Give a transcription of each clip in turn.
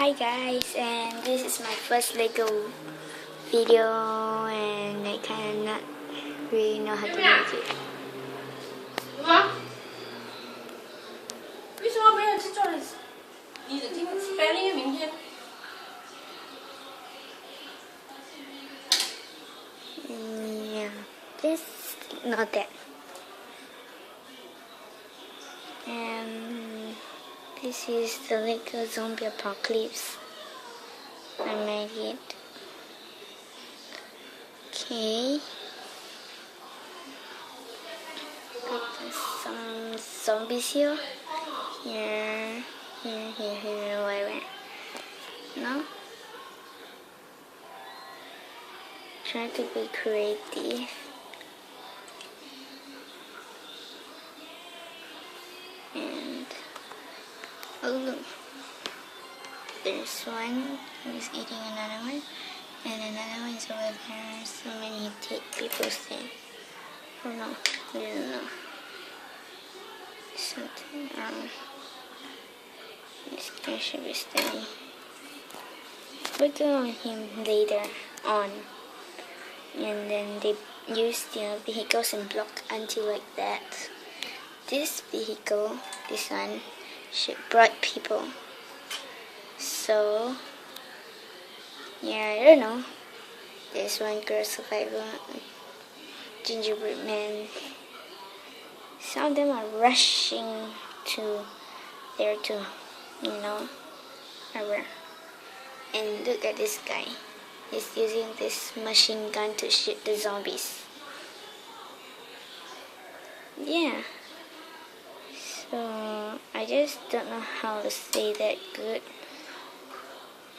Hi guys, and this is my first Lego video, and I kind of not really know how to make it. 为什么没有去做你的这个 spelling 明天？ Yeah, this not that. And this is the Lego Zombie Apocalypse. I made it. Okay. Got some zombies here. Here, where? No? Try to be creative. And oh look, there's one who's eating another one, and another one's over there. So many people stand. Oh no, I don't know. Something this guy should be standing. We'll go on him later on. And then they use vehicles and block until like that. This vehicle, this one, should bright people. So yeah, I don't know. There's one girl survivor, gingerbread man. Some of them are rushing to there to, wherever. And look at this guy. He's using this machine gun to shoot the zombies. Yeah. So I just don't know how to say that good.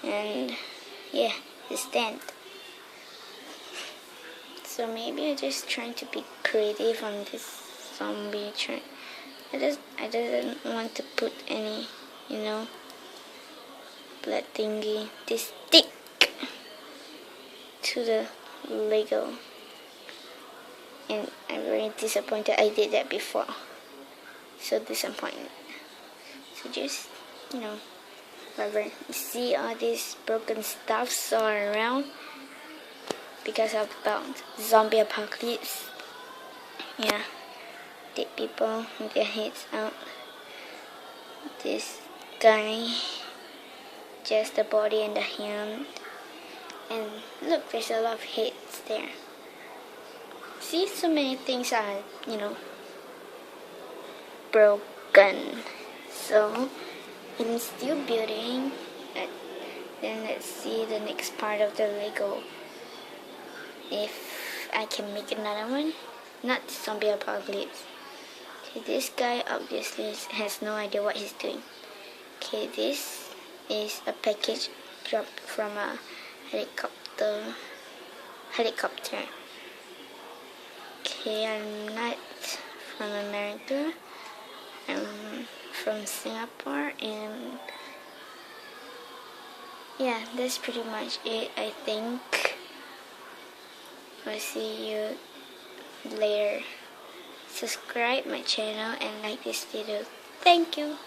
And yeah, the stand. So maybe I'm just trying to be creative on this zombie train. I didn't want to put any, blood thingy. This stick to the Lego. And I'm very disappointed I did that before. So disappointed. So just, whatever. You see all these broken stuffs all around because of about zombie apocalypse. Yeah. Dead people with their heads out. This guy, just the body and the hand. And look, there's a lot of heads there. See, so many things are, broken. So I'm still building. Then let's see the next part of the Lego. If I can make another one. Not zombie apocalypse. Okay, this guy obviously has no idea what he's doing. Okay, this is a package dropped from a helicopter. Okay, I'm not from America. I'm from Singapore, and yeah, that's pretty much it, I think. I'll see you later. Subscribe my channel and like this video. Thank you.